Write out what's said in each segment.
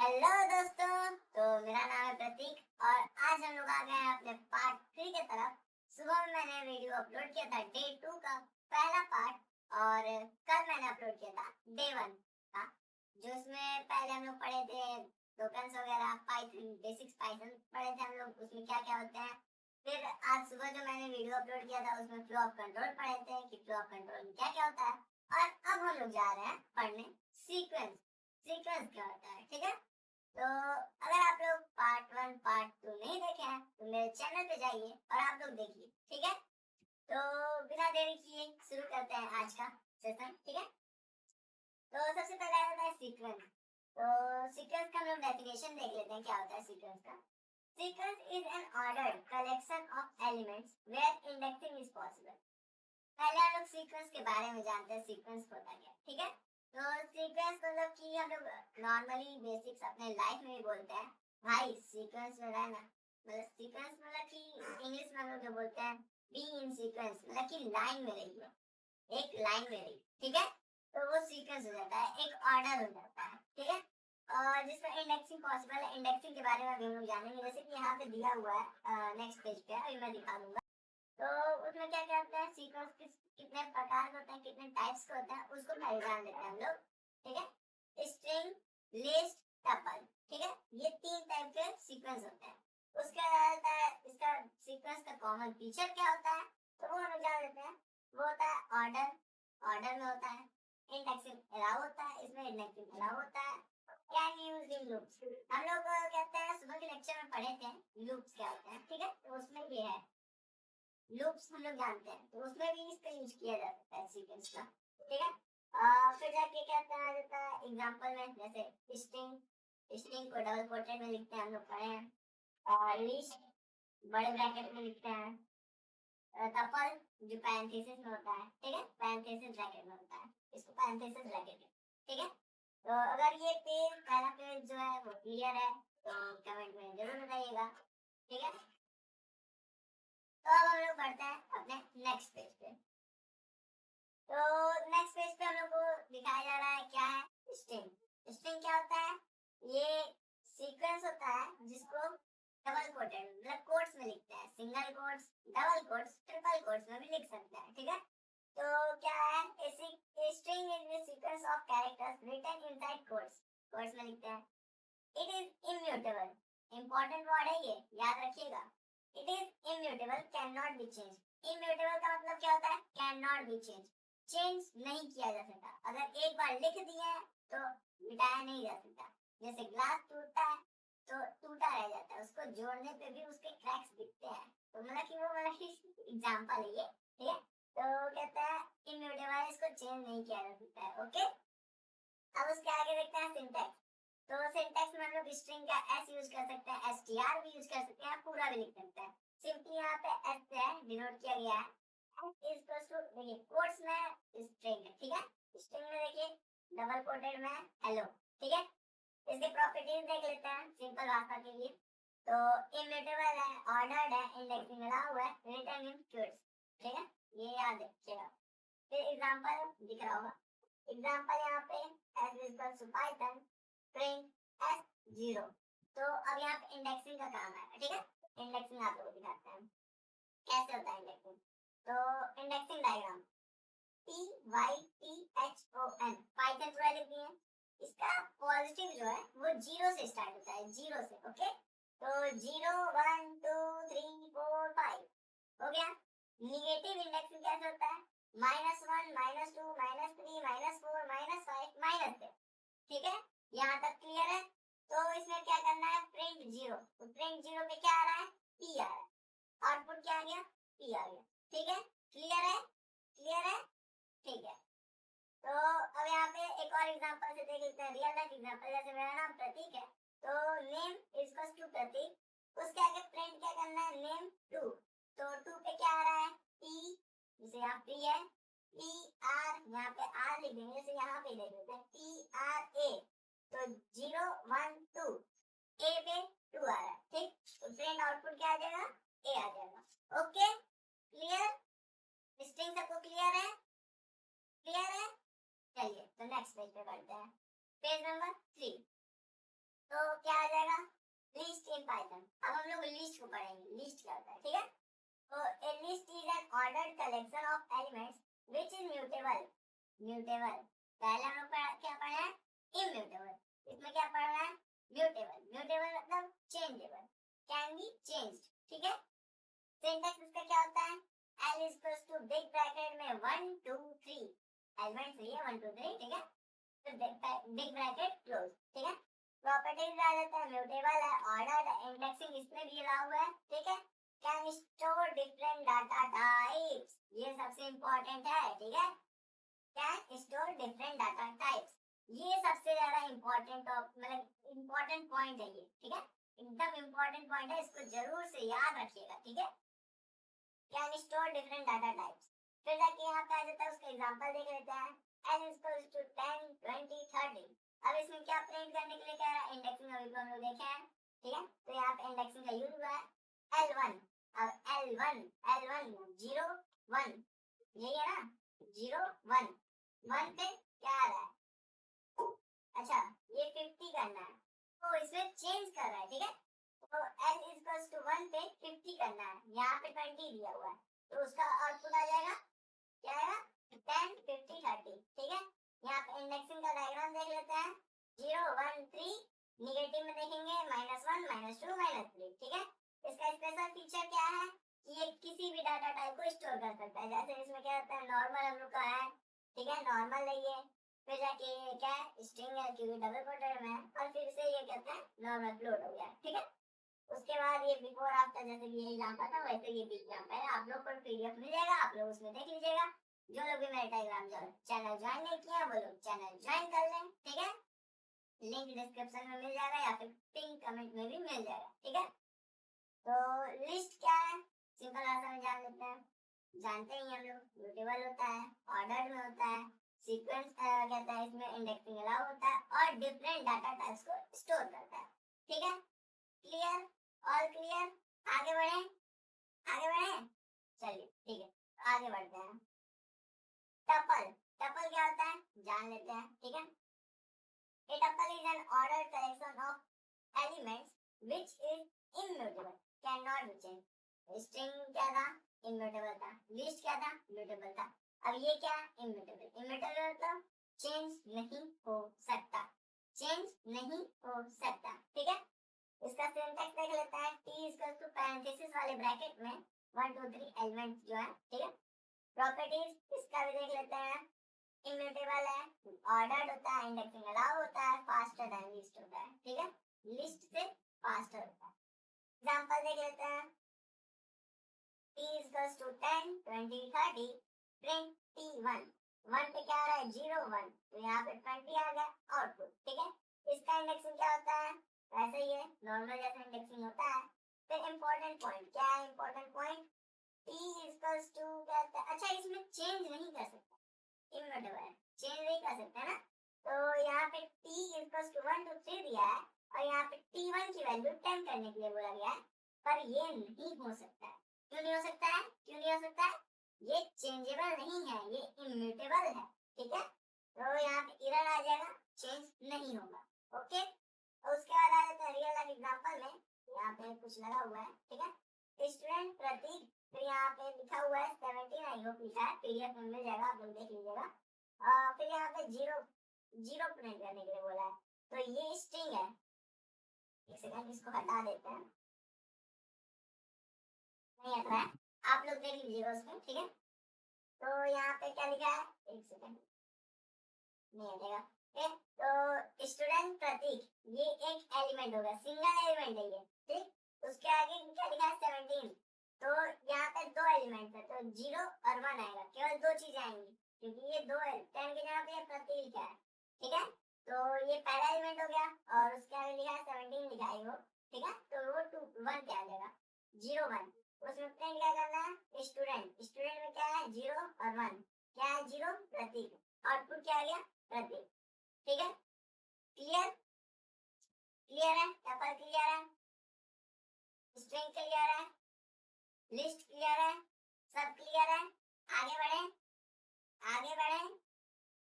Hello दोस्तों। तो मेरा नाम है प्रतीक और आज हम लोग आ गए हैं अपने पार्ट 3 की तरफ। सुबह में मैंने वीडियो अपलोड किया था डे 2 का पहला पार्ट और कल मैंने अपलोड किया था डे 1 का, जो उसमें पहले हम लोग पढ़े थे टोकन्स वगैरह, पाइथन बेसिक्स, पाइथन पढ़े थे हम लोग, उसमें क्या क्या होते हैं। फिर आज सुबह जो मैंने वीडियो अपलोड किया था उसमें फ्लो ऑफ कंट्रोल पढ़े थे कि फ्लो ऑफ कंट्रोल में क्या क्या होता है। और अब हम लोग जा रहे हैं पढ़ने सीक्वेंस। सीक्वेंस क्या होता है, ठीक है। तो अगर आप लोग पार्ट 1 पार्ट 2 नहीं देखे हैं तो मेरे चैनल पे जाइए और आप लोग देखिए, ठीक है। तो बिना देरी किए शुरू करते हैं आज का सेशन, ठीक है। तो सबसे पहले आता है सीक्वेंस। तो सीक्वेंस का हम लोग डेफिनेशन देख लेते हैं क्या होता है सीक्वेंस का। Sequence is an ordered collection of elements where indexing is possible. पहले हम लोग सीक्वेंस के बारे में जानते हैं, सीक्वेंस होता क्या, ठीक है। तो सीक्वेंस मतलब कि हम लोग नॉर्मली बेसिक्स अपने लाइफ में भी बोलते हैं भाई सीक्वेंस में रहना। मतलब सीक्वेंस मतलब कि इंग्लिश में हम लोग जो बोलते हैं बी इन सीक्वेंस, मतलब कि लाइन में रहिए, एक लाइन में रहिए, ठीक है। तो वो सीक्वेंस हो जाता है, एक ऑर्डर हो जाता है, ठीक है। और जिसमें इंडेक्सिंग पॉसिबल है, इंडेक्सिंग के बारे में अभी हम लोग जानेंगे। जैसे कि यहाँ पे दिया हुआ है नेक्स्ट पेज पे, अभी मैं दिखा दूंगा। तो उसमें क्या क्या होता है, सीक्वेंस कितने प्रकार के होते हैं, कितने टाइप्स के होते हैं, उसको पहले जान लेते हैं हम लोग, ठीक है। स्ट्रिंग, लिस्ट, टपल, ठीक है। ये 3 टाइप के सीक्वेंस होते हैं। उसके बाद आता है इसका सीक्वेंस का कॉमन फीचर क्या होता है, तो वो हम लोग जान लेते हैं। वो होता है ऑर्डर, ऑर्डर में होता है। इंडेक्सिंग अलाउ होता है, इसमें इंडेक्सिंग अलाउ होता है। कैन यूज इन लूप्स, हम लोग कहते हैं सुबह के लेक्चर में पढ़े थे लूप्स क्या होते हैं, ठीक है। तो उसमें भी है लूप्स, हम लोग जानते हैं, तो उसमें भी इसका यूज किया जा सकता है सीक्वेंस का, ठीक है। फिर जाके क्या आ जाता है एग्जांपल में, जैसे स्ट्रिंग, स्ट्रिंग को डबल कोटेड में लिखते हैं, हम लोग पढ़े हैं। लिस्ट बड़े ब्रैकेट में लिखते हैं। टपल जो पैरेंथेसिस में होता है, ठीक है, पैरेंथेसिस ब्रैकेट में होता है, इसको पैरेंथेसिस ब्रैकेट है, ठीक है। तो अगर ये पेज पहला पेज जो है वो क्लियर है तो कमेंट में जरूर बताइएगा, ठीक है। तो अब हम लोग बढ़ते हैं अपने नेक्स्ट पेज पे। तो नेक्स्ट पेज पे हम लोग को दिखाया जा रहा है क्या है, स्ट्रिंग। स्ट्रिंग क्या होता है, ये सीक्वेंस होता है जिसको डबल कोटेड मतलब कोट्स में लिखते हैं, single quotes, double quotes, triple quotes में भी लिख सकते हैं, ठीक है। तो क्या है, a string is the sequence of characters written inside quotes, quotes में लिखते हैं। It is immutable, important word है ये, याद रखिएगा। It is immutable, can not be change. Immutable का मतलब क्या होता है, can not be change, change नहीं किया जा सकता। अगर एक बार लिख दिया है तो मिटाया नहीं जा सकता। जैसे ग्लास टूटता है तो टूटा रह जाता है, उसको जोड़ने पे भी उसके क्रैक्स दिखते हैं। तो मतलब कि वो मतलब एग्जांपल है ये, ठीक है। तो कहता है इम्यूटेबल, इसको चेंज नहीं किया जा सकता है, ओके। अब उसके आगे देखते हैं सिंटैक्स। तो सिंटैक्स में हम लोग स्ट्रिंग का एस यूज कर सकते हैं, एसटीआर भी यूज कर सकते हैं, पूरा भी लिख सकते हैं। सिंपली यहाँ पे एस से डिनोट किया गया है। एस इज इक्वल्स टू, देखिए कोट्स में स्ट्रिंग है, ठीक है। स्ट्रिंग में देखिए डबल कोटेड में हेलो, ठीक है। इसके प्रॉपर्टीज देख लेते हैं सिंपल भाषा के लिए। तो इम्यूटेबल है, ऑर्डर्ड है, इंडेक्सिंग मिला हुआ है, रिटर्न इन क्यूट्स, ठीक है। ये याद रखिएगा। फिर एग्जांपल दिख रहा होगा, एग्जांपल यहाँ पे s is equal to python print s0। तो अब यहाँ पे इंडेक्सिंग का काम है, ठीक है। इंडेक्सिंग आप लोग दिखाते हैं कैसे होता है इंडेक्सिंग। तो इंडेक्सिंग डायग्राम PYTHON, पाइथन पूरा लिख दिए। इसका पॉजिटिव जो है वो 0 से स्टार्ट होता है, 0 से, ओके। तो 0 1 2 3 4 5 हो गया। निगेटिव इंडेक्सिंग कैसे होता है, -1 -2 -3 -4 -5 -6, ठीक है। यहाँ तक क्लियर है। तो इसमें क्या करना है, प्रिंट 0। तो प्रिंट 0 पे क्या आ रहा है, P आ रहा है, आउटपुट क्या आ गया, P आ गया, ठीक है। क्लियर है, क्लियर है, ठीक है। तो अब यहाँ पे एक और एग्जांपल से देख लेते हैं, रियल लाइफ एग्जांपल। जैसे मेरा नाम प्रतीक है तो नेम इज इक्वल्स टू प्रतीक, उसके आगे प्रिंट क्या करना है, नेम 2। तो 2 पे क्या आ रहा है, P, जैसे यहाँ P है, P R, यहाँ पे R लिख देंगे, जैसे यहाँ पे लिख देते हैं P R A। तो 0 1 2 A पे 2 आ रहा है, ठीक। तो प्रिंट आउटपुट क्या आ जाएगा, A आ जाएगा, ओके। क्लियर, स्ट्रिंग सबको क्लियर है, क्लियर है। चलिए तो नेक्स्ट पेज पे बढ़ते हैं, पेज नंबर 3। तो क्या आ जाएगा, लिस्ट इन पाइथन। अब हम लोग लिस्ट को पढ़ेंगे, लिस्ट क्या होता है, ठीक है। तो a list is an ordered collection of elements which is mutable, mutable। पहले हम लोग क्या पढ़ा है, immutable। इसमें क्या पढ़ना है, mutable। mutable मतलब changeable, can be changed, ठीक है। सिंटैक्स इसका क्या होता है, L is equals to big bracket में 1 2 3 एलिमेंट्स लिए 1 2 3, ठीक है। तो बिग ब्रैकेट क्लोज, ठीक है। प्रॉपर्टीज आ जाता है, म्यूटेबल है, ऑर्डर्ड है, इंडेक्सिंग इसमें भी अलाउ हुआ है, ठीक है। Can store different data types, ये सबसे इंपॉर्टेंट है, ठीक है। Can store different data types, ये सबसे ज्यादा इंपॉर्टेंट मतलब इंपॉर्टेंट पॉइंट है ये, ठीक है। एकदम इंपॉर्टेंट पॉइंट है, इसको जरूर से याद रखिएगा, ठीक है। Can store different data types. फिर जाके यहाँ पे आ जाता है, उसका एग्जांपल देख लेते हैं। n is equals to 10 20 30। अब इसमें क्या प्रिंट करने के लिए कह रहा है, इंडेक्सिंग अभी तो हम लोग देखे हैं, ठीक है। तो यहाँ पे इंडेक्सिंग का यूज हुआ है L1। अब L1 0 1, यही है ना, 0 1 1 पे क्या आ रहा है, अच्छा ये 50 करना है, तो इसमें चेंज कर रहा है, ठीक है। तो L is equals to 1 पे 50 करना है, यहाँ पे 20 दिया हुआ है, तो उसका आउटपुट आ जाएगा, क्या आएगा, 10 50 30, ठीक है। यहाँ पे इंडेक्सिंग का डायग्राम देख लेते हैं, 0 1 3, निगेटिव में देखेंगे -1 -2 -3, ठीक है। इसका स्पेशल फीचर क्या है कि ये किसी भी डाटा टाइप को स्टोर कर सकता है, जैसे इसमें क्या होता है, नॉर्मल हम लोग का है, ठीक है, नॉर्मल है ये। फिर जाके क्या है, स्ट्रिंग है क्योंकि डबल कोटेड में है, और फिर से ये कहते हैं नॉर्मल फ्लोट हो गया, ठीक है। उसके बाद ये बिफोर आफ्टर, जैसे कि ये एग्जांपल था वैसे ये भी एग्जांपल है, आप लोग को पीडीएफ मिल जाएगा, आप लोग उसमें देख लीजिएगा। जो लोग भी मेरे टेलीग्राम चैनल ज्वाइन नहीं किया वो लोग चैनल ज्वाइन कर लें, ठीक है। लिंक डिस्क्रिप्शन में मिल जाएगा या फिर पिन कमेंट में भी मिल जाएगा, ठीक है। तो लिस्ट क्या है, सिंपल भाषा में जान लेते हैं। जानते ही हम लोग, म्यूटेबल होता है, ऑर्डर में होता है, सीक्वेंस कहता है, इसमें इंडेक्सिंग अलाउ होता है और डिफरेंट डाटा टाइप्स को स्टोर करता है, ठीक है। क्लियर, ऑल क्लियर, आगे बढ़े, आगे बढ़े, चलिए ठीक है, आगे बढ़ते हैं। टपल, टपल क्या होता है जान लेते हैं, ठीक है। A tuple is an ordered collection of elements which is immutable, cannot be changed. String क्या था, immutable था, list क्या था, mutable था। अब ये क्या है, immutable। immutable मतलब चेंज नहीं हो सकता, चेंज नहीं हो सकता, ठीक है। इसका सिंटैक्स देख लेते हैं, t इक्वल्स टू पैरेंथेसिस वाले ब्रैकेट में 1 2 3 एलिमेंट्स जो है, ठीक है। प्रॉपर्टीज इसका भी देख लेते हैं, इम्यूटेबल है, ऑर्डर्ड होता है, इंडेक्सिंग अलाउ होता है, फास्टर देन लिस्ट होता है, ठीक है, लिस्ट से फास्टर होता है। एग्जांपल देख लेते हैं, t equals to 10 20 30, print t1, 1 पे क्या आ रहा है 0 1, तो यहाँ पे 20 आ गया आउटपुट, ठीक है। इसका इंडेक्सिंग क्या होता है, वैसे ही है, नॉर्मल जैसा इंडेक्सिंग होता है। फिर इंपॉर्टेंट पॉइंट क्या है, important point t equals to कहता है, अच्छा इसमें चेंज नहीं कर सकता, इम्यूटेबल है, चेंज नहीं कर सकते ना। तो यहाँ पे t इक्वल्स टू 1 2 3 दिया है और यहाँ पे t1 की वैल्यू 10 करने के लिए बोला गया है, पर ये नहीं हो सकता है। क्यों नहीं हो सकता है, क्यों नहीं हो सकता है, ये चेंजेबल नहीं है, ये इम्यूटेबल है, ठीक है। तो यहाँ पे एरर आ जाएगा, चेंज नहीं होगा, ओके। और उसके बाद आ जाता है रियल लाइफ एग्जांपल में, यहाँ पे कुछ लगा हुआ है, ठीक है, स्टूडेंट प्रतीक, फिर यहाँ पे लिखा हुआ है 17, आई होप लिखा है, पीडीएफ में मिल जाएगा, आप लोग देख लीजिएगा। फिर यहाँ पे जीरो जीरो प्रिंट करने के लिए बोला है, तो ये स्ट्रिंग है, एक सेकंड इसको हटा देते हैं, नहीं हट रहा है, आप लोग देख लीजिएगा उसमें, ठीक है। तो यहाँ पे क्या लिखा है, एक सेकंड, नहीं हटेगा, ठीक। तो स्टूडेंट प्रतीक ये एक एलिमेंट होगा, सिंगल एलिमेंट है ये, ठीक। उसके आगे क्या लिखा है 17, तो यहाँ पे दो एलिमेंट है, तो 0 और 1 आएगा, केवल दो चीजें आएंगी क्योंकि ये दो है, 10 के जगह पे प्रतीक लिखा है, ठीक है। तो ये पहला एलिमेंट हो गया और उसके आगे लिखा है 17 लिखा है वो, ठीक है। तो वो 2 1 क्या आ जाएगा 0 1, उसमें प्रिंट क्या करना है, स्टूडेंट, स्टूडेंट में क्या है 0 और 1, क्या है 0 प्रतीक, आउटपुट क्या आ गया प्रतीक, ठीक है। क्लियर, क्लियर है, टपल क्लियर है, स्ट्रिंग क्लियर है, लिस्ट क्लियर है, सब क्लियर है, आगे बढ़े, आगे बढ़े।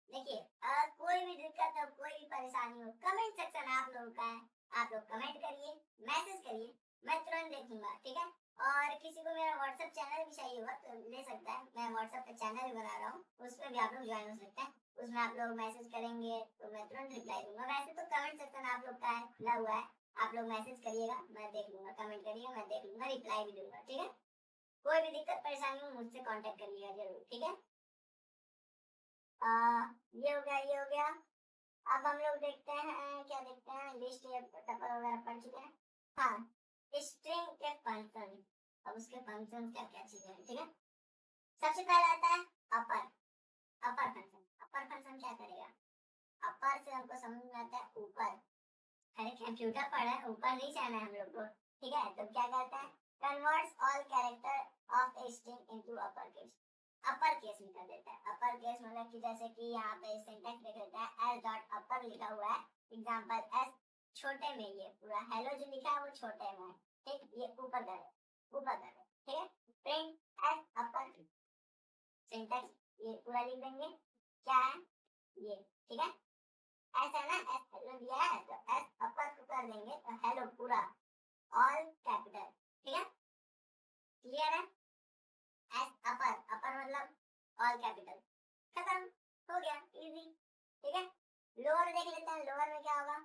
देखिए अगर कोई भी दिक्कत हो, कोई भी परेशानी हो, कमेंट सेक्शन आप लोगों का है, आप लोग कमेंट करिए, मैसेज करिए, मैं तुरंत देखूंगा, ठीक है। और किसी को मेरा व्हाट्सएप चैनल भी चाहिए होगा तो ले सकता है, मैं व्हाट्सएप पे चैनल भी बना रहा हूँ, उस पर भी आप लोग ज्वाइन हो सकते हैं। उसमें आप लोग मैसेज करेंगे तो मैं तुरंत रिप्लाई दूंगा। वैसे तो कमेंट सेक्शन आप लोग का है, खुला हुआ है, आप लोग मैसेज करिएगा, मैं देख लूंगा, कमेंट करिएगा, मैं देख लूंगा, रिप्लाई भी दूंगा, ठीक है। कोई भी दिक्कत परेशानी हो मुझसे कांटेक्ट करिएगा जरूर, ठीक है। ये हो गया, ये हो गया। अब हम लोग देखते हैं, क्या देखते हैं, लिस्ट वगैरह पढ़ चुके हैं। हाँ, स्ट्रिंग के फंक्शन, अब उसके फंक्शन क्या क्या चीजें हैं, ठीक है। सबसे पहले आता है अपर, अपर फंक्शन। अपर फंक्शन क्या करेगा, अपर से हमको समझ में आता है ऊपर। अरे कंप्यूटर पढ़ा है, ऊपर नहीं जाना है हम लोग को, ठीक है। तो क्या कहता है, converts all character of a string into upper case. Upper case में कर देता है। अपर केस मतलब कि जैसे कि यहाँ पे सिंटैक्स लिख देता है एस डॉट अपर लिखा हुआ है, एग्जांपल एस छोटे में, ये पूरा हेलो जो लिखा है वो छोटे में है, ठीक। ये ऊपर कर, ऊपर कर, ठीक है। प्रिंट एस अपर, सिंटैक्स ये पूरा लिख देंगे, क्या है ये, ठीक है। ऐसा है ना, एस हेलो दिया है तो एस अपर को कर देंगे तो हेलो पूरा ऑल कैपिटल, ठीक है। क्लियर है, एस अपर, अपर मतलब ऑल कैपिटल, खत्म, हो गया, इजी, ठीक है। लोअर देख लेते हैं, लोअर में क्या होगा,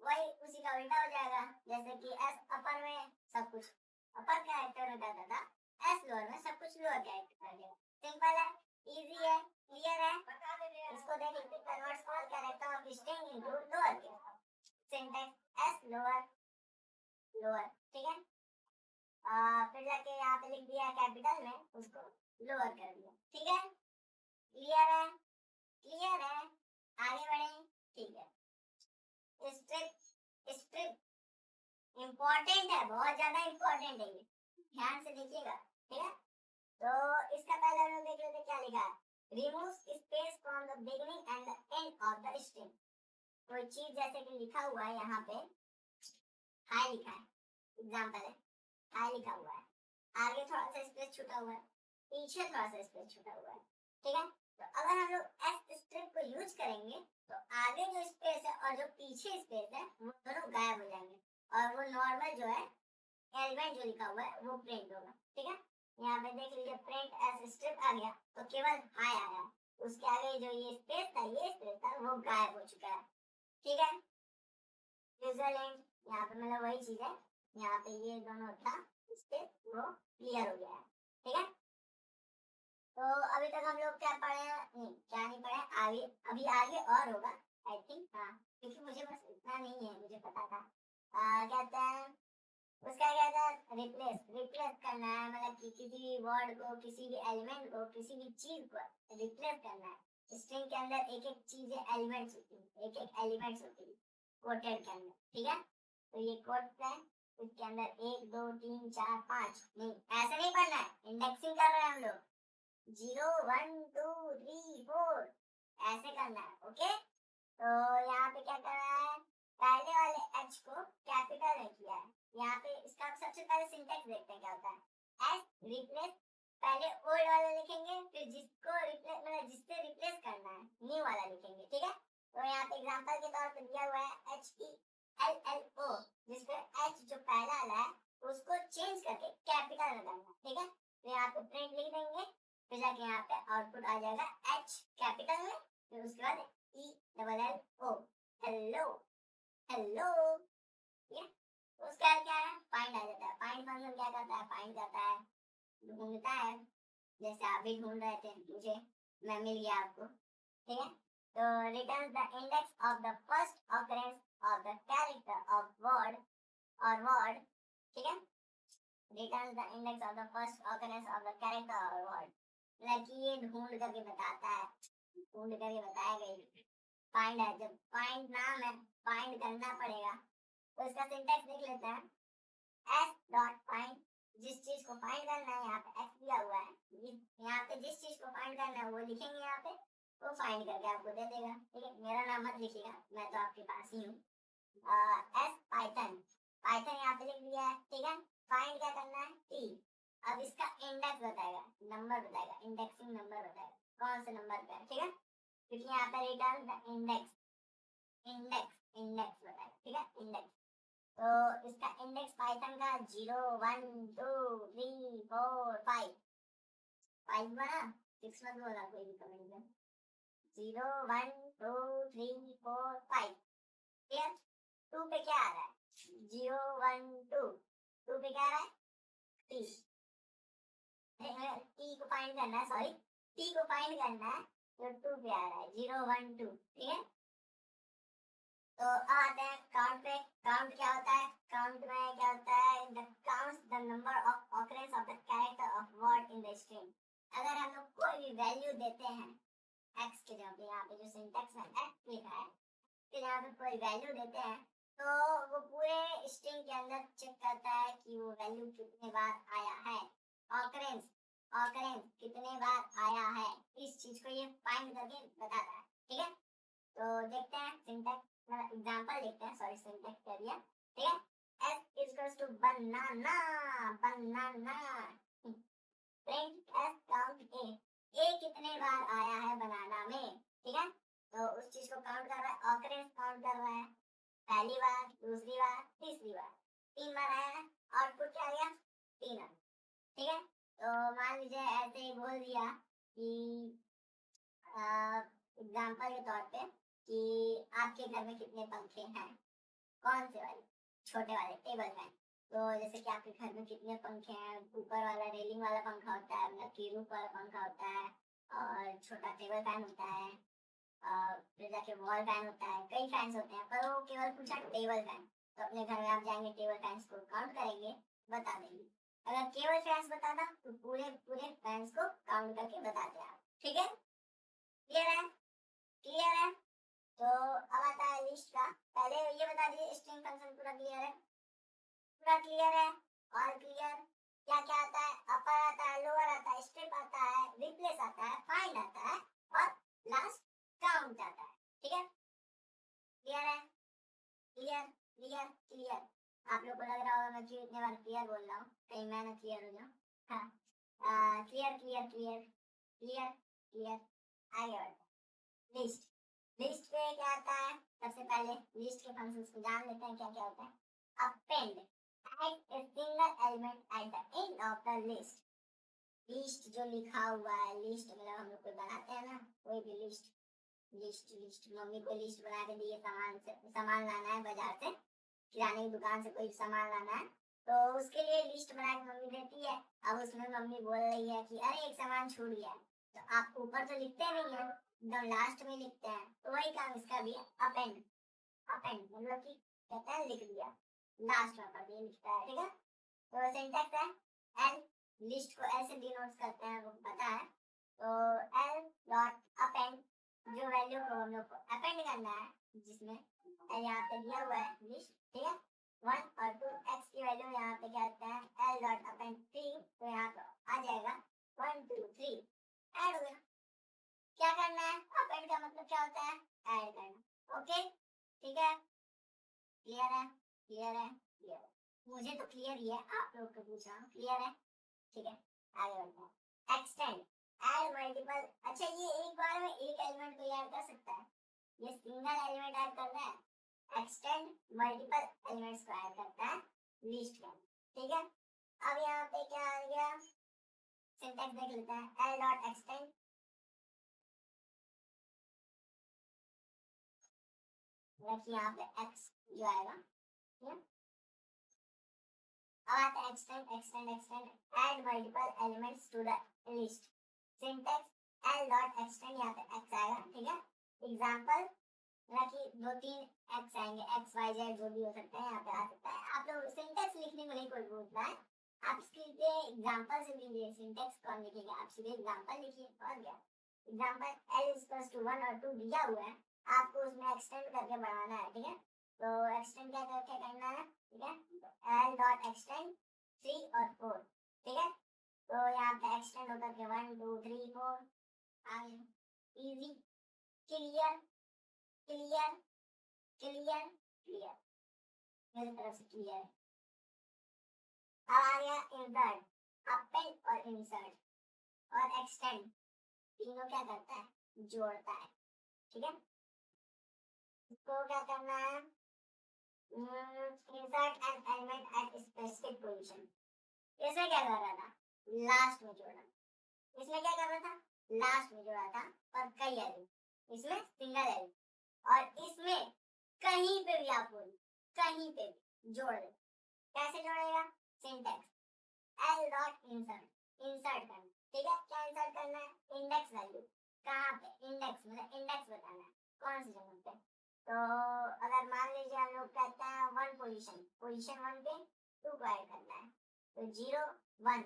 वही उसी का उल्टा हो जाएगा। जैसे कि एस अपर में सब कुछ अपर कैरेक्टर में करता था, एस लोअर में सब कुछ लोअर कैरेक्टर कर देगा। सिंपल है, इजी है, क्लियर है। इसको देख लेते हैं, converts all character of string into lower case, syntax S lower, lower, ठीक है। फिर जाके यहाँ पे लिख दिया कैपिटल में, उसको लोअर कर दिया, ठीक है। क्लियर है, क्लियर है, आगे बढ़े, ठीक है। स्ट्रिप, स्ट्रिप इम्पोर्टेंट है, बहुत ज्यादा इम्पोर्टेंट है, ये ध्यान से देखिएगा, ठीक है। तो इसका पहले हम लोग देख लेते क्या लिखा है, remove space from the beginning and the end of the string. कोई चीज जैसे कि लिखा हुआ है यहाँ पे, हाई लिखा है, एग्जाम्पल है, हाई लिखा हुआ है, आगे थोड़ा सा स्पेस छूटा हुआ है, पीछे थोड़ा सा स्पेस छूटा हुआ है, ठीक है। तो अगर हम लोग एस स्ट्रिप को यूज करेंगे तो आगे जो स्पेस है और जो पीछे स्पेस है वो दोनों गायब हो जाएंगे, और वो नॉर्मल जो है एलिमेंट जो लिखा हुआ है वो प्रिंट होगा, ठीक है। यहाँ पे देख लीजिए, प्रिंट एस स्ट्रिप आ गया तो केवल हाई आया, उसके आगे जो ये स्पेस था, ये स्पेस था, वो गायब हो चुका है, ठीक है। यूजुअल एंड यहाँ पे मतलब वही चीज है, यहाँ पे ये दोनों था स्पेस, वो क्लियर हो गया है, ठीक है। तो अभी तक हम लोग क्या पढ़े हैं, नहीं क्या नहीं पढ़े, आगे अभी आगे और होगा आई थिंक, हाँ, क्योंकि मुझे बस इतना नहीं है, मुझे पता था। कहते हैं उसका क्या था, रिप्लेस, रिप्लेस करना है, मतलब कि किसी भी वर्ड को, किसी भी एलिमेंट को, किसी भी चीज को रिप्लेस करना है। स्ट्रिंग के अंदर एक एक चीजें एलिमेंट्स होती है, एक एक एलिमेंट्स होती है कोटेड के अंदर, ठीक है। तो ये कोट है, इसके अंदर 1 2 3 4 5, नहीं ऐसे नहीं पढ़ना है, इंडेक्सिंग कर रहे हैं हम लोग, 0 1 2 3 4 ऐसे करना है, ओके। तो यहाँ पे क्या कर रहा है, पहले वाले एच को कैपिटल में किया है। यहाँ पे इसका सबसे पहले सिंटैक्स देखते हैं क्या होता है, एस रिप्लेस, पहले ओल्ड वाला लिखेंगे, फिर जिसको रिप्लेस मतलब जिससे रिप्लेस करना है न्यू वाला लिखेंगे, ठीक है। तो यहाँ पे एग्जांपल के तौर पे दिया हुआ है h e l l o, जिसपे एच जो पहला वाला है उसको चेंज करके कैपिटल में करना, ठीक है। तो यहाँ पे प्रिंट लिख देंगे, फिर जाके यहाँ पे आउटपुट आ जाएगा एच कैपिटल में, फिर उसके बाद e double l o, hello, hello, ठीक है। तो उसका क्या है, फाइंड आ जाता है। फाइंड फंक्शन क्या करता है, फाइंड करता है, ढूंढता है, जैसे आप भी ढूंढ रहे थे मुझे, मैं मिल गया आपको, ठीक है। तो return the index of the first occurrence of the character of word और वर्ड, ठीक है। Return the index of the first occurrence of the character और वर्ड, मतलब कि ये ढूंढ करके बताता है, ढूंढ करके बताएगा। फाइंड है, जब फाइंड नाम है, फाइंड करना पड़ेगा, तो इसका सिंटैक्स देख लेते हैं, एस डॉट फाइंड, जिस चीज को फाइंड करना है, यहाँ पे एक्स दिया हुआ है, यहाँ पे जिस चीज को फाइंड करना है वो लिखेंगे यहाँ पे, वो फाइंड करके आपको दे देगा, ठीक है। मेरा नाम मत लिखिएगा, मैं तो आपके पास ही हूँ। एस पाइथन, पाइथन यहाँ पे लिख दिया है, ठीक है। फाइंड क्या करना है, टी, अब इसका इंडेक्स बताएगा, नंबर बताएगा, इंडेक्सिंग नंबर बताएगा, कौन से नंबर पे है, ठीक है। क्योंकि यहाँ पे return the index, index, index बताएगा, ठीक है, इंडेक्स। तो इसका इंडेक्स पाइथन का 0 1 2 3 4 5 5 बना 6 मत बोला कोई भी कमेंट में 0 1 2 3 4 5 क्लियर 2 पे क्या आ रहा है 0 1 2 2 पे क्या आ रहा है टी टी को फाइंड करना है सॉरी टी को फाइंड करना है तो 2 पे आ रहा है 0 1 2 ठीक है तो अब आते हैं काउंट पे काउंट क्या होता है काउंट में क्या होता है the counts the number of occurrence of the character of word in the string अगर हम लोग कोई भी वैल्यू देते हैं x के जगह पे यहाँ पे जो सिंटैक्स में x लिखा है तो यहाँ पे कोई वैल्यू देते हैं तो वो पूरे स्ट्रिंग के अंदर चेक करता है कि वो वैल्यू कितने बार आया है ऑकरेंस ऑकरेंस कितने बार आया है इस चीज को ये फाइंड करके बताता है ठीक है तो देखते हैं सिंटैक्स मतलब एग्जांपल देखते हैं सॉरी सिंटैक्स कर दिया ठीक है s equals to banana banana print s count a कितने बार आया है बनाना में ठीक है तो उस चीज को काउंट कर रहा है ऑकरेंस काउंट कर रहा है पहली बार दूसरी बार तीसरी बार 3 बार आया है आउटपुट क्या आ गया 3 ठीक है तो मान लीजिए ऐसे ही बोल दिया कि एग्जांपल के तौर पे कि आपके घर में कितने पंखे हैं कौन से वाले छोटे वाले टेबल फैन तो जैसे कि आपके घर में कितने पंखे हैं ऊपर वाला रेलिंग वाला पंखा होता है मतलब कि रूफ वाला पंखा होता है और छोटा टेबल फैन होता है फिर जाके वॉल फैन होता है कई फैंस होते हैं पर वो केवल पूछा टेबल फैन तो अपने घर में आप जाएंगे टेबल फैंस को काउंट करेंगे बता देंगे अगर केवल फैंस बताता तो पूरे पूरे फैंस को काउंट करके बताते आप ठीक है क्लियर है तो अब आता है लिस्ट का पहले ये बता दीजिए स्ट्रिंग फंक्शन पूरा क्लियर है और क्लियर क्या क्या आता है अपर आता है लोअर आता है स्ट्रिप आता है रिप्लेस आता है फाइंड आता है और लास्ट काउंट आता है ठीक है क्लियर आप लोग को लग रहा होगा मैं क्यों इतने बार क्लियर बोल रहा हूँ कहीं मैं ना क्लियर हो जाऊँ हाँ क्लियर आगे बढ़ते लिस्ट लिस्ट पे क्या आता है सबसे पहले लिस्ट के फंक्शंस को जान लेते हैं क्या क्या होता है append add a single element at the end of the list list जो लिखा हुआ है लिस्ट मतलब हम लोग कोई बनाते हैं ना कोई भी लिस्ट लिस्ट लिस्ट मम्मी को लिस्ट बना के दिए सामान लाना है बाजार से किराने की दुकान से कोई सामान लाना है तो उसके लिए लिस्ट बना के मम्मी देती है अब उसमें मम्मी बोल रही है कि अरे एक सामान छूट गया तो आप ऊपर तो लिखते नहीं है एकदम लास्ट में लिखते हैं तो वही काम इसका भी है अपेंड मतलब कि कहते हैं लिख दिया लास्ट में कर दिया लिखता है ठीक है तो सिंटैक्स है एल लिस्ट को ऐसे डिनोट करते हैं वो पता है तो एल डॉट अपेंड जो वैल्यू को हम लोग को अपेंड करना है जिसमें यहाँ पे दिया हुआ है लिस्ट ठीक है 1 और 2 x की वैल्यू यहाँ पे क्या होता है एल डॉट अपेंड 3 तो यहाँ पे आ जाएगा 1 2 3 ऐड हो गया क्या करना है अपेंड का मतलब क्या होता है ऐड करना ओके ठीक है क्लियर है मुझे तो क्लियर ही है आप लोग को पूछा क्लियर है ठीक है आगे बढ़ते हैं एक्सटेंड ऐड मल्टीपल अच्छा ये एक बार में एक एलिमेंट को ऐड कर सकता है ये सिंगल एलिमेंट ऐड कर रहा है एक्सटेंड मल्टीपल एलिमेंट्स को ऐड करता है लिस्ट में ठीक है अब यहाँ पे क्या आ गया सिंटैक्स देख लेते हैं एल डॉट एक्सटेंड देखिए यहाँ पे x जो आएगा ठीक है अब आता है extend add multiple elements to the list syntax l dot extend यहाँ पे x आएगा ठीक है एग्जांपल कि 2-3 x आएंगे x y z जो भी हो सकता है यहाँ पे आ सकता है आप लोग सिंटैक्स लिखने को नहीं कोई बोलता है आप सीधे एग्जांपल से लीजिए सिंटैक्स कौन लिखेगा आप सीधे एग्जांपल लिखिए और क्या एग्जांपल l इक्वल्स टू 1 और 2 दिया हुआ है आपको उसमें एक्सटेंड करके बढ़ाना है ठीक है तो एक्सटेंड क्या करके करना है ठीक है l डॉट एक्सटेंड 3 और 4 ठीक है तो यहाँ पे एक्सटेंड होकर के 1 2 3 4 आ गया इजी क्लियर मेरी तरफ से क्लियर है अब आ गया इंसर्ट अपेंड और इंसर्ट और एक्सटेंड तीनों क्या करता है जोड़ता है ठीक है इसको क्या करना है insert an element at specific position. इसमें क्या कर रहा था, लास्ट में जोड़ा। इसमें क्या कर रहा था, लास्ट में जोड़ा था और कई एलिमेंट, इसमें सिंगल एलिमेंट, और इसमें कहीं पे भी आप बोल, कहीं पे भी जोड़ दे। कैसे जोड़ेगा, syntax l dot insert, insert करना, ठीक है। क्या इंसर्ट करना है, इंडेक्स वैल्यू, कहाँ पे, इंडेक्स मतलब इंडेक्स बताना है कौन सी जगह पे। तो अगर मान लीजिए हम लोग कहते हैं वन पोजीशन, पोजीशन वन पे टू को ऐड करना है, तो 0 1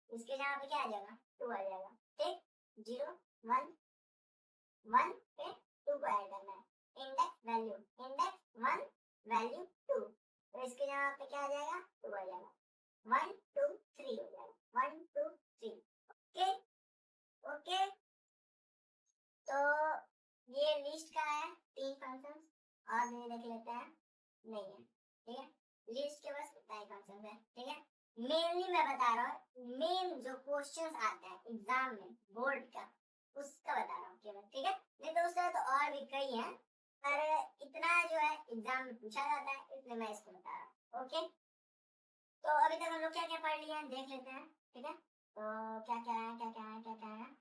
इसके जगह पे क्या आ जाएगा, 2 आ जाएगा, ठीक। 0 1 1 पे 2 को ऐड करना है, इंडेक्स वैल्यू, इंडेक्स 1 वैल्यू 2, तो इसके जगह पे क्या आ जाएगा, 2 आ जाएगा, 1 2 3 हो जाएगा, 1 2 3, ओके ओके। तो ये लिस्ट का है 3 फंक्शंस, और ये देख लेते हैं, नहीं है, ठीक है। लिस्ट के बस इतना ही फंक्शन है, ठीक है। मेनली मैं बता रहा हूँ, मेन जो क्वेश्चंस आते हैं एग्जाम में बोर्ड का, उसका बता रहा हूँ केवल, ठीक है। नहीं तो उससे तो और भी कई हैं, पर इतना जो है एग्जाम में पूछा जाता है, इसलिए मैं इसको बता रहा हूँ, ओके। तो अभी तक हम लोग क्या क्या पढ़ लिए हैं देख लेते हैं, ठीक है। तो क्या क्या है, क्या क्या है, क्या क्या है,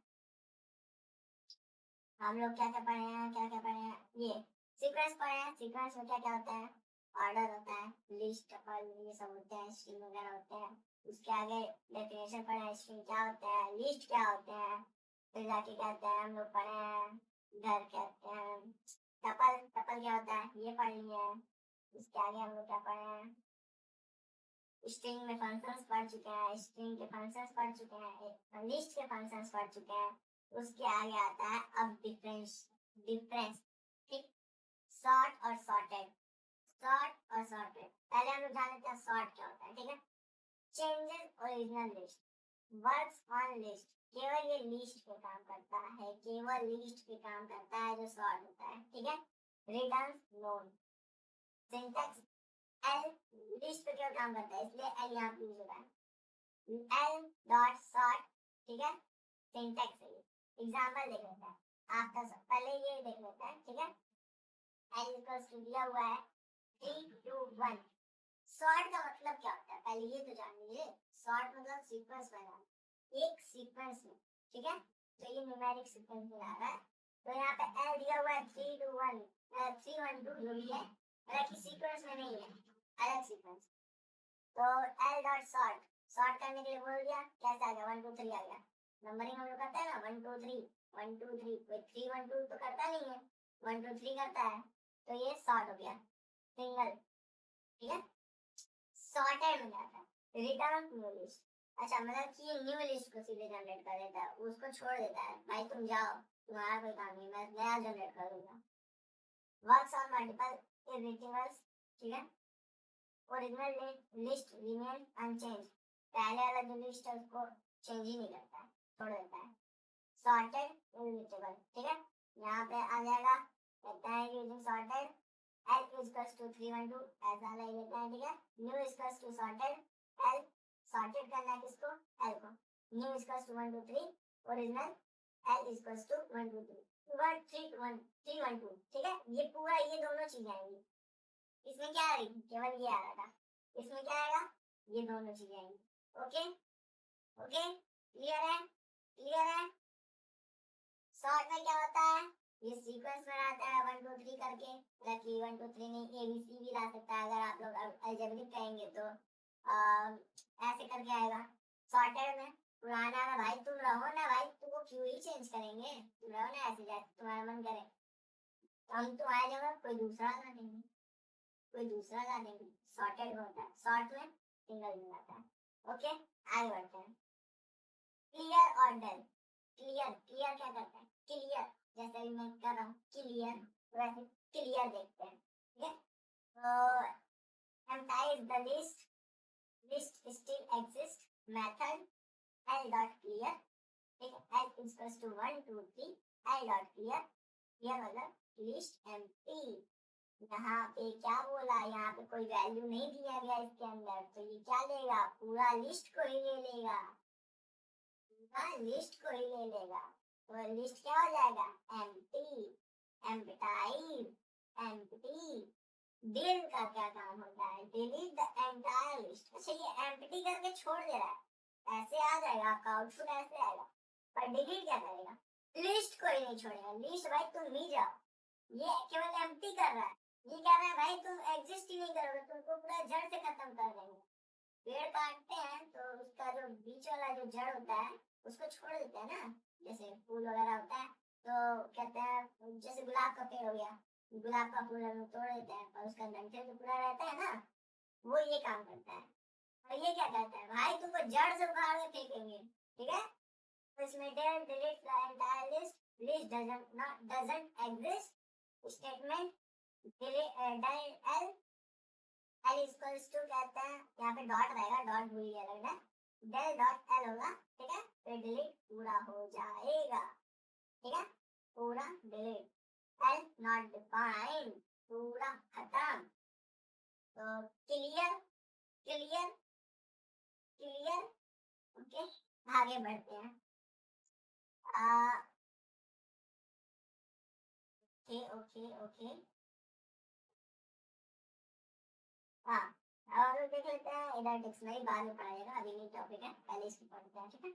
हम लोग क्या क्या पढ़े हैं, क्या क्या पढ़े हैं, ये सीक्वेंस पढ़े हैं। सीक्वेंस में क्या क्या होता है, ऑर्डर होता है, लिस्ट और ये सब होते हैं, स्ट्रिंग वगैरह होते हैं। उसके आगे डेफिनेशन पढ़े हैं, स्ट्रिंग क्या होता है, लिस्ट क्या होते हैं, फिर जाके कहते हैं हम लोग पढ़े हैं घर, कहते हैं टपल, टपल क्या होता है ये पढ़ लिए हैं। उसके आगे हम लोग क्या पढ़े हैं, स्ट्रिंग में फंक्शंस पढ़ चुके हैं, स्ट्रिंग के फंक्शंस पढ़ चुके हैं, लिस्ट के फंक्शंस पढ़ चुके हैं। उसके आगे आता है अब डिफरेंस, डिफरेंस, ठीक। सॉर्ट और सॉर्टेड, सॉर्ट और सॉर्टेड, पहले हम लोग जान लेते हैं सॉर्ट क्या होता है, ठीक है। Changes original list, works on list, केवल ये लिस्ट पे काम करता है, केवल लिस्ट पे काम करता है जो सॉर्ट होता है, ठीक है। Return known, syntax L list पे क्या काम करता है, इसलिए एल यहाँ पे यूज होता है, एल डॉट सॉर्ट, ठीक है। सिंटैक्स है ये, एग्जांपल देख लेते हैं आफ्टर, पहले ये देख लेते हैं, ठीक है। एल इक्वल्स टू दिया हुआ है 3 2 1, सॉर्ट का मतलब क्या होता है पहले ये तो जान लीजिए। सॉर्ट मतलब सीक्वेंस बनाना, एक सीक्वेंस में, ठीक है। तो ये न्यूमेरिक सीक्वेंस में आ रहा है, तो यहाँ पे एल दिया हुआ है 3 2 1 3 1 2 जो भी है, मतलब कि सीक्वेंस में नहीं है, अलग सीक्वेंस। तो एल डॉट सॉर्ट, सॉर्ट करने के लिए बोल दिया, कैसे आ गया 1 2 3 आ गया। नंबरिंग हम लोग करते हैं ना 1 2 3 1 2 3, कोई 3 1 2 तो करता नहीं है, 1 2 3 करता है, तो ये सॉर्ट हो गया, सिंगल, ठीक है। सॉर्टेड में जाता है, रिटर्न न्यू लिस्ट, अच्छा मतलब कि ये न्यू लिस्ट को सीधे जनरेट कर देता है, उसको छोड़ देता है, भाई तुम जाओ तुम्हारा कोई काम नहीं, मैं नया जनरेट कर दूंगा। वर्क्स ऑन मल्टीपल इटरेटिव्स, ठीक है। ओरिजिनल लिस्ट रिमेन अनचेंज, पहले वाला जो लिस्ट है उसको चेंज ही नहीं करता है, छोड़ देता है। सॉर्टेड इनविजिबल, ठीक है। यहाँ पे आ जाएगा, कहता है using sorted l equals to 3 1 2 ऐसा ले लेते हैं, ठीक है। New equals to sorted l, sorted करना है किसको, एल को। New equals to 1 2 3, original l equals to 1 2 3 1 3 1 3 1 2, ठीक है। ये पूरा ये दोनों चीजें आएंगी, इसमें क्या आ रही केवल ये आ रहा था, इसमें क्या आएगा, ये दोनों चीजें आएंगी, ओके ओके, क्लियर है, क्लियर है। शॉर्ट में क्या होता है, ये सीक्वेंस में आता है 1 2 3 करके, मतलब कि 1 2 3 नहीं एबीसी भी ला सकता है अगर आप लोग अलजेब्रिक कहेंगे तो ऐसे करके आएगा। सॉर्टेड में पुराना ना भाई तुम रहो ना भाई, तुमको क्यों ही चेंज करेंगे, तुम रहो ना ऐसे जैसे तुम्हारा मन करे, हम तुम्हारी जगह कोई दूसरा ला देंगे, कोई दूसरा ला देंगे। सॉर्टेड होता है, सॉर्ट में सिंगल में आता है, ओके। आगे बढ़ते हैं, क्लियर और डेल, क्लियर, क्लियर क्या करता है, क्लियर, जैसे भी मैं कर रहा हूँ क्लियर, वैसे क्लियर देखते हैं, ठीक है। तो empties the list, list still exist, method L dot clear, ठीक है। L equals to 1 2 3 L dot clear, clear मतलब लिस्ट एम्प्टी। यहाँ पे क्या बोला, यहाँ पे कोई वैल्यू नहीं दिया गया इसके अंदर, तो ये क्या लेगा, पूरा लिस्ट को ही ले लेगा, लिस्ट को ही ले लेगा, तो लिस्ट क्या हो जाएगा, एम्प्टी, एम्प्टाइज, एम्प्टी, डिल का क्या काम होता है? Delete the entire list. अच्छा ये एम्प्टी करके छोड़ दे रहा है, ऐसे आ जाएगा आपका आउटपुट, ऐसे आएगा, पर डिलीट क्या करेगा? लिस्ट कोई नहीं छोड़ेगा। लिस्ट भाई तुम ही जाओ, ये केवल एम्प्टी कर रहा है। ये कह रहा है भाई तुम एग्जिस्ट ही नहीं करोगे, तुमको पूरा जड़ से खत्म कर देंगे। पेड़ काटते हैं तो उसका जो बीच वाला जो जड़ होता है उसको छोड़ देते हैं ना, जैसे फूल वगैरह होता है तो कहते हैं, जैसे गुलाब का पेड़ हो गया, गुलाब का फूल हम तोड़ देते हैं पर उसका डंठल तो पूरा रहता है ना, वो ये काम करता है। और ये क्या कहता है भाई तुमको जड़ से उखाड़ के फेंकेंगे, ठीक है। तो इसमें del delete the entire list, list doesn't exist, statement del l equals to कहते हैं, यहाँ पे डॉट रहेगा, डॉट भूल गया लगता है, del डॉट l होगा, ठीक है। फिर डिलीट पूरा हो जाएगा, ठीक है, पूरा डिलीट, l नॉट डिफाइंड, पूरा खत्म। तो क्लियर क्लियर क्लियर, ओके आगे बढ़ते हैं। ओके ओके ओके, हाँ और देख लेते हैं इधर डिक्शनरी बाद में पढ़ाएगा, अभी नहीं टॉपिक है, पहले इसको पढ़ते हैं, ठीक है।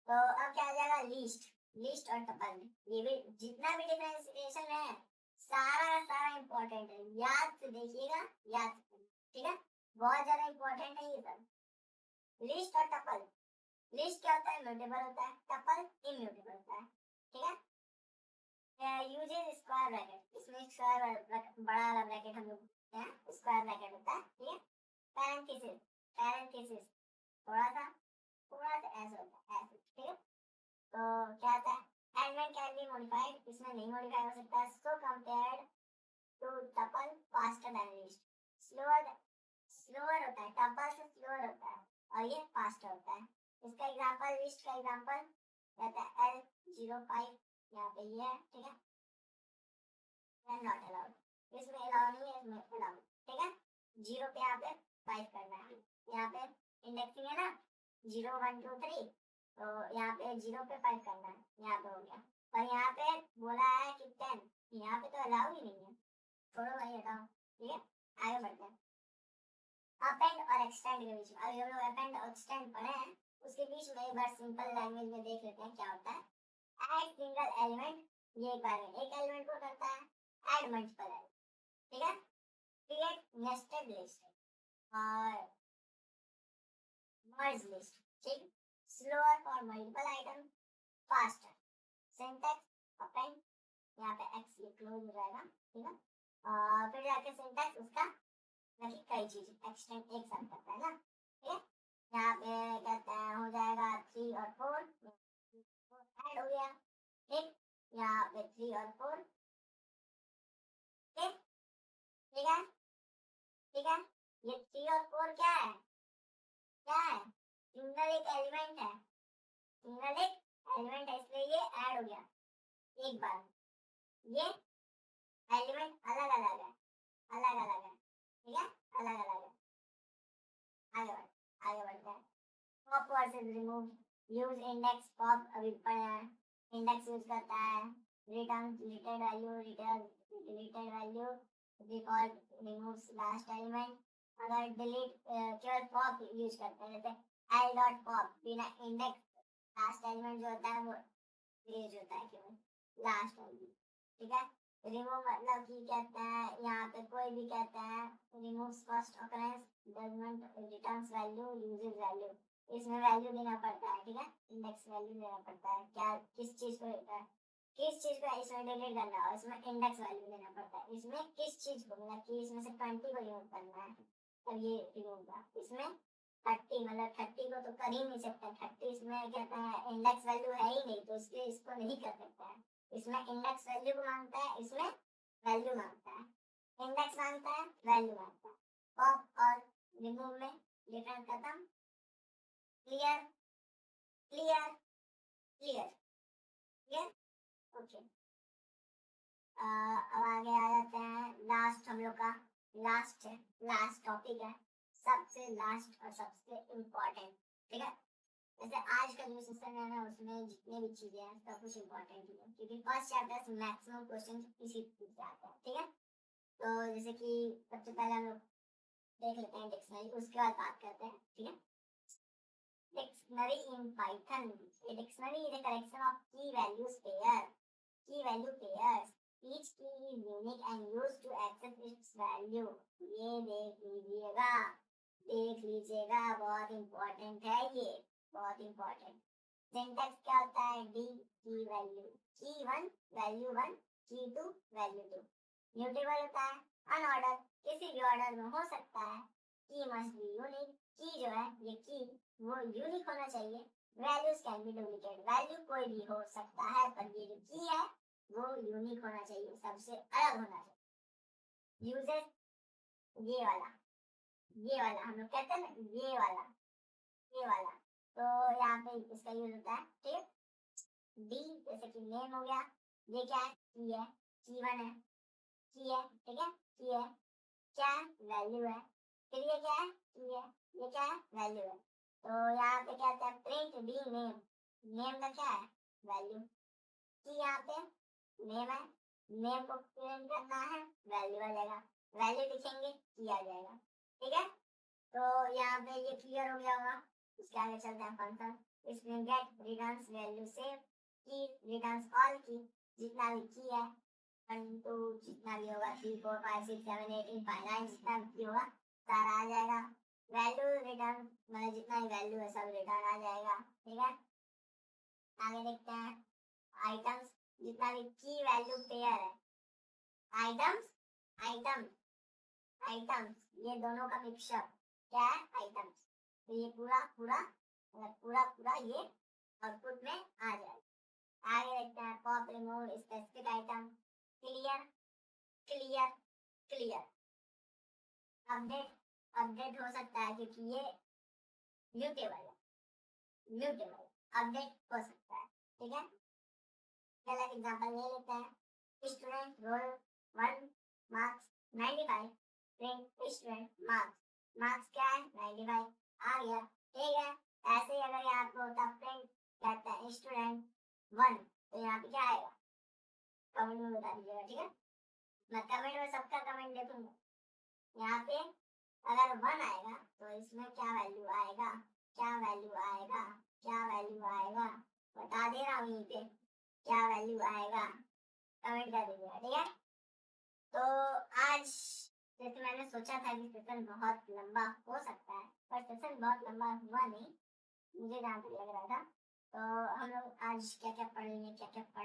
तो अब क्या आ जाएगा? लिस्ट, लिस्ट और टपल में ये भी जितना भी डिफरेंशिएशन है सारा का सारा इंपॉर्टेंट है, याद से देखिएगा, याद से, ठीक है, बहुत ज्यादा इंपॉर्टेंट है ये सब। लिस्ट और टपल, लिस्ट क्या होता है? म्यूटेबल होता है, टपल इम्यूटेबल होता है, ठीक है। यूजेस स्क्वायर ब्रैकेट, इसमें स्क्वायर बड़ा वाला ब्रैकेट हम लोग स्क्वायर ब्रैकेट होता है, ठीक है। पैरेंथेसिस, पैरेंथेसिस थोड़ा सा ऐसे होता है, ऐसे, ठीक है। तो क्या आता है? एलिमेंट कैन बी मॉडिफाइड, इसमें नहीं मॉडिफाई हो सकता है। So compared to tuple faster than list, slower, slower होता है, टपल से स्लोअर होता है और ये फास्टर होता है। इसका एग्जांपल, लिस्ट का एग्जांपल कहता है L05, यहाँ पे ये है, ठीक है, नॉट अलाउड, इसमें अलाउ नहीं है, इसमें अलाउ, ठीक है। 0 पे यहाँ पे 5 करना है, यहाँ पे इंडेक्सिंग है ना 0 1 2 3, तो यहाँ पे 0 पे 5 करना है, यहाँ पे हो गया। पर यहाँ पे बोला है कि 10, यहाँ पे तो अलाउ ही नहीं है, छोड़ो भाई हटाओ, ठीक है। आगे बढ़ते हैं। अपेंड और एक्सटेंड के बीच में, अभी हम लोग अपेंड और एक्सटेंड पढ़े हैं, उसके बीच में एक बार सिंपल लैंग्वेज में देख लेते हैं क्या होता है। ऐड सिंगल एलिमेंट, ये एक बार में एक एलिमेंट को करता है, ऐड मल्टीपल एलिमेंट, ठीक है। क्रिएट नेस्टेड लिस्ट और मर्ज लिस्ट, ठीक। Slower for multiple item, faster, syntax append, यहाँ पे एक्स ये क्लोज हो जाएगा, ठीक है। फिर जाके सिंटैक्स उसका नहीं, कई चीज एक्सटेंड एक साथ करता है ना, ठीक है। यहाँ पे कहते हैं हो जाएगा 3 और 4 ऐड हो गया, ठीक। यहाँ पे 3 और 4, ठीक, ठीक है, ठीक है। ये 3 और 4 क्या है? क्या है? सिंगल एक एलिमेंट है, सिंगल एक एलिमेंट है, इसलिए ये ऐड हो गया एक बार। ये एलिमेंट अलग अलग है, अलग अलग है, ठीक है, अलग अलग है। आगे बढ़, आगे बढ़ते हैं। Pop versus remove, use index, pop अभी पढ़ा है, इंडेक्स यूज करता है, return deleted value, return deleted value, default removes last element. अगर डिलीट केवल पॉप यूज करते हैं, जैसे एल डॉट पॉप, बिना इंडेक्स लास्ट एलिमेंट जो होता है वो रेज होता है केवल लास्ट एलिमेंट, ठीक है। रिमूव मतलब कि कहते हैं यहाँ पे कोई भी कहते हैं removes first occurrence, doesn't returns value, uses value, इसमें वैल्यू देना पड़ता है, ठीक है, इंडेक्स वैल्यू देना पड़ता है, क्या किस चीज को किस चीज को इसमें डिलीट करना है और इसमें इंडेक्स वैल्यू देना पड़ता है। इसमें किस चीज को, मतलब कि इसमें से 20 को रिमूव करना है तब ये रिमूव होगा। इसमें 30 मतलब 30 को तो कर ही नहीं सकते, 30 इसमें कहते हैं इंडेक्स वैल्यू है ही नहीं, तो इसलिए इसको नहीं कर सकता है। इसमें इंडेक्स वैल्यू को मांगता है, इसमें वैल्यू मांगता है, इंडेक्स मांगता है, वैल्यू मांगता है। पॉप और रिमूव में डिफरेंस खत्म। Clear clear clear clear, okay. अब आगे आ जाते हैं, लास्ट हम लोग का लास्ट है, लास्ट टॉपिक है, सबसे लास्ट और सबसे इम्पोर्टेंट, ठीक है। जैसे आज का जो सेशन है ना उसमें जितने भी चीजें हैं सब कुछ इम्पोर्टेंट ही है, क्योंकि फर्स्ट चैप्टर से मैक्सिमम क्वेश्चन इसी से आते हैं, ठीक है। तो जैसे कि सबसे पहले हम लोग देख लेते हैं डिक्शनरी, उसके बाद बात करते हैं, ठीक है। Dictionary in Python, a dictionary is a collection of key values pairs. Each key is unique and used to access its value. ये देख लीजिएगा, बहुत इंपॉर्टेंट है ये, बहुत इंपॉर्टेंट। सिंटैक्स क्या होता है? डी की वैल्यू, की 1 वैल्यू 1, की 2 वैल्यू 2। म्यूटेबल होता है, अनऑर्डर, किसी भी ऑर्डर में हो सकता है। की मस्ट बी यूनिक, की जो है ये की वो यूनिक होना चाहिए। Values can be duplicate, value कोई भी हो सकता है पर ये जो की है वो यूनिक होना चाहिए, सबसे अलग होना चाहिए। यूजेस, ये वाला हम लोग कहते हैं ना, ये वाला तो यहाँ पे इसका यूज होता है, ठीक है। डी जैसे कि नेम हो गया, ये क्या है? की है, की 1 है, की है, ठीक है, की है, क्या है? वैल्यू है। फिर ये क्या है? की है, ये क्या है? वैल्यू है। तो यहाँ पे क्या होता है? प्रिंट डी नेम, नेम का क्या है? वैल्यू। की यहाँ पे नेम है, नेम को प्रिंट करना है, वैल्यू आ जाएगा, वैल्यू लिखेंगे, की आ जाएगा, ठीक है। तो यहाँ पे ये क्लियर हो गया होगा। उसके आगे चलते हैं फंक्शन। इसमें गेट रिटर्न्स वैल्यू सेव, की रिटर्न्स ऑल की, जितना भी की है 1 2 जितना भी होगा 3 4 5 6 7 8 5 9 जितना भी होगा सारा आ जाएगा। वैल्यू रिटर्न मतलब जितना भी वैल्यू है सब रिटर्न आ जाएगा, ठीक है। आगे देखते हैं आइटम्स, जितना भी की वैल्यू पेयर है, आइटम्स आइटम आइटम्स ये दोनों का मिक्सचर क्या है? आइटम्स। तो ये पूरा ये आउटपुट में आ जाएगा। आगे देखते हैं pop remove specific item, clear clear clear. Update हो सकता है क्योंकि ये म्यूटेबल अपडेट हो सकता है, ठीक है। पहला एग्जांपल ले लेते हैं। Student roll 1 marks 95, print student marks क्या है? 95 आ गया, ठीक है। ऐसे ही अगर यहाँ पे होता प्रिंट कहता है स्टूडेंट 1, तो यहाँ पे क्या आएगा? कमेंट में बता दीजिएगा, ठीक है। मैं कमेंट में सबका कमेंट देखूंगा। यहाँ पे अगर 1 आएगा तो इसमें क्या वैल्यू आएगा? बता दे रहा हूँ यहीं पे क्या वैल्यू आएगा, कमेंट कर दीजिएगा, ठीक है। तो आज जैसे मैंने सोचा था कि सेशन बहुत लंबा हो सकता है, पर सेशन बहुत लंबा हुआ नहीं, मुझे जहाँ तक लग रहा था। तो हम लोग आज क्या क्या पढ़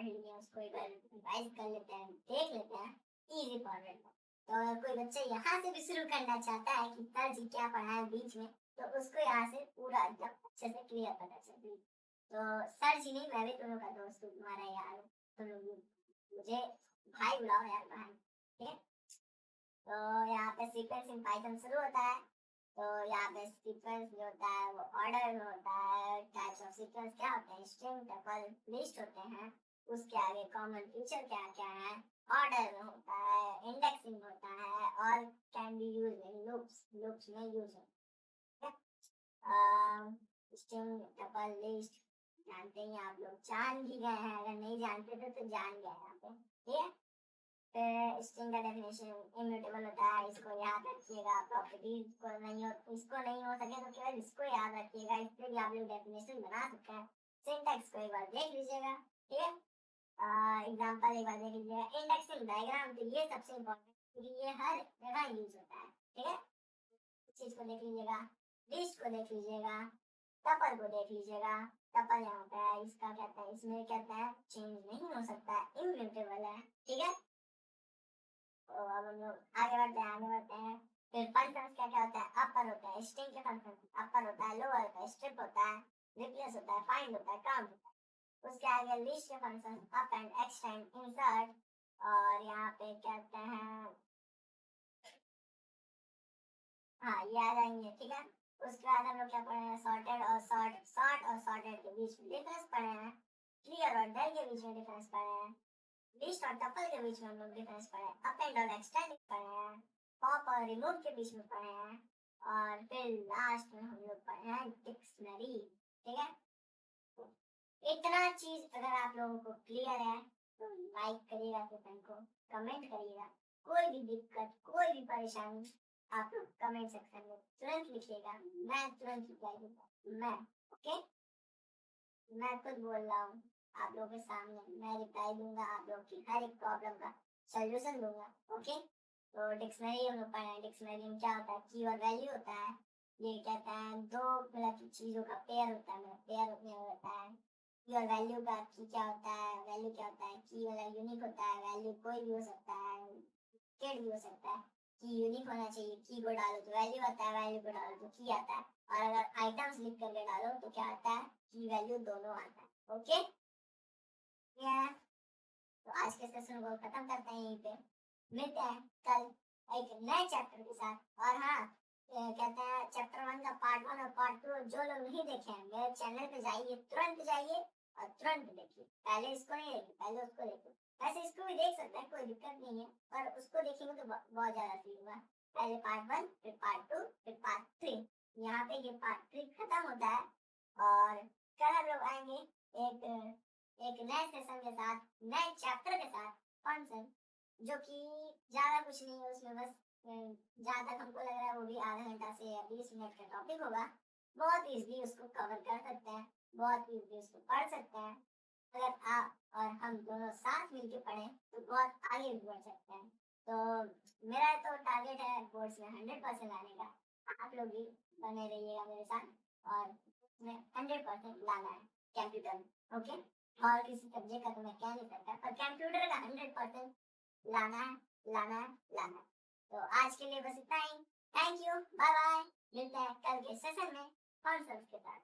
लिए उसको एक बार रिवाइज कर लेते हैं, देख लेते हैं इजी फॉर्मेट में। तो अगर कोई बच्चा यहाँ से भी शुरू करना चाहता है कि सर जी क्या पढ़ाए बीच में, तो उसको यहाँ से पूरा एकदम अच्छे से क्लियर पता चले। तो सर जी नहीं, मैं भी तुम लोग का दोस्त हूँ, तुम्हारा यार, तुम लोग मुझे भाई बुलाओ यार भाई, ठीक है। तो यहाँ पे सीक्वेंस इन पाइथन शुरू होता है। तो यहाँ पे सीक्वेंस जो होता है वो ऑर्डर में होता है। टाइप्स ऑफ सीक्वेंस क्या होते हैं? स्ट्रिंग, टपल, लिस्ट होते हैं। उसके आगे कॉमन फीचर क्या क्या है? ऑर्डर में होता है, इंडेक्सिंग होता है, और can be use in loops में यूज होता है। स्ट्रिंग, टपल, लिस्ट जानते हैं आप लोग, जान भी गए हैं, अगर नहीं जानते तो जान गए यहाँ पे, ठीक है। स्ट्रिंग का डेफिनेशन इम्यूटेबल होता है, इसको याद रखिएगा। प्रॉपर्टीज को नहीं हो सके तो केवल इसको याद रखिएगा, इससे भी आप लोग डेफिनेशन बना सकते हैं। सिंटैक्स को एक बार देख लीजिएगा, ठीक है। एग्जांपल एक बार देख लीजिएगा। इंडेक्सिंग डायग्राम, तो ये सबसे इम्पोर्टेंट क्योंकि ये हर जगह यूज होता है, ठीक है। इस चीज को देख लीजिएगा, लिस्ट को देख लीजिएगा, टपल को देख लीजिएगा। टपल यहाँ पे है, इसका कहता है, इसमें कहता है चेंज नहीं हो सकता, इम्यूटेबल है, ठीक है। तो अब हम लोग आगे बढ़ते हैं। फिर फंक्शंस क्या क्या होता है? अपर होता है, स्ट्रिंग के फंक्शन अपर होता है, लोअर होता है, स्ट्रिप होता है, रिप्लेस होता है, फाइंड होता है, काउंट होता है। उसके आगे लिस्ट के function up and extend, insert, और यहाँ पे कहते हैं हाँ ये आ जाएंगे, ठीक है। उसके बाद हम लोग क्या पढ़े हैं? सॉर्टेड और सॉर्ट और सॉर्टेड के बीच में डिफरेंस पढ़े हैं। क्लियर और डेल के बीच में डिफरेंस पढ़े हैं। लिस्ट और टपल के बीच में हम लोग डिफरेंस पढ़े हैं। अप एंड और एक्सटेंड पढ़े हैं। पॉप और रिमूव के बीच में पढ़े हैं। और फिर लास्ट में हम लोग पढ़े हैं डिक्शनरी, ठीक है। इतना चीज अगर आप लोगों को क्लियर है तो लाइक करिएगा सेशन को, कमेंट करिएगा कोई भी दिक्कत, कोई भी परेशानी आप लोग कमेंट सेक्शन में तुरंत लिखिएगा, मैं तुरंत रिप्लाई दूंगा। मैं ओके, मैं खुद बोल रहा हूँ आप लोगों के सामने, मैं रिप्लाई दूंगा, आप लोग की हर एक प्रॉब्लम का सॉल्यूशन दूंगा। ओके, तो डिक्शनरी हम लोग पढ़े, डिक्शनरी में क्या होता है, की और वैल्यू होता है। ये कहता है दो मतलब की चीजों का पेयर होता है, मतलब पेयर में होता है। की और वैल्यू का की क्या होता है, वैल्यू क्या होता है, की मतलब यूनिक होता है, वैल्यू कोई भी हो सकता है, केट भी हो सकता है। की यूनिक होना चाहिए, की को डालो तो वैल्यू आता है, वैल्यू को डालो तो की आता है। और अगर आइटम्स लिख करके डालो तो क्या आता है, की वैल्यू दोनों आता है। ओके, या तो आज के सेशन को खत्म करते हैं यहीं पे, मिलते हैं कल एक नए चैप्टर के साथ। और हाँ, कहते हैं चैप्टर 1 का पार्ट 1 और पार्ट 2 जो लोग नहीं देखे हैं मेरे चैनल पे जाइए, तुरंत जाइए और तुरंत देखिए। पहले इसको नहीं देखिए, पहले उसको देखिए। वैसे इसको भी देख सकते हैं, कोई दिक्कत नहीं है, पर उसको देखेंगे तो बहुत ज्यादा फील होगा। पहले पार्ट 1, फिर पार्ट 2, फिर पार्ट 3। यहाँ पे ये पार्ट 3 खत्म होता है और कल हम लोग आएंगे एक एक नए सेशन के साथ, नए चैप्टर के साथ। कौन सा, जो कि ज्यादा कुछ नहीं है उसमें, बस जहाँ तक हमको लग रहा है वो भी आधा घंटा से या 20 मिनट का टॉपिक होगा। बहुत इजीली उसको कवर कर सकते हैं, बहुत इजीली उसको पढ़ सकते हैं। अगर आप और हम दोनों साथ मिलके पढ़ें तो बहुत आगे भी बढ़ सकते हैं। तो मेरा तो टारगेट है बोर्ड्स में 100% लाने का। आप लोग भी बने रहिएगा मेरे साथ और उसमें 100% लाना है कंप्यूटर में। ओके, और किसी सब्जेक्ट का तो मैं कह नहीं सकता, पर कंप्यूटर का 100% लाना है, लाना है, लाना है। तो आज के लिए बस इतना ही। Thank you, bye bye. मिलते हैं कल के सेशन में कॉन्सेप्ट के साथ।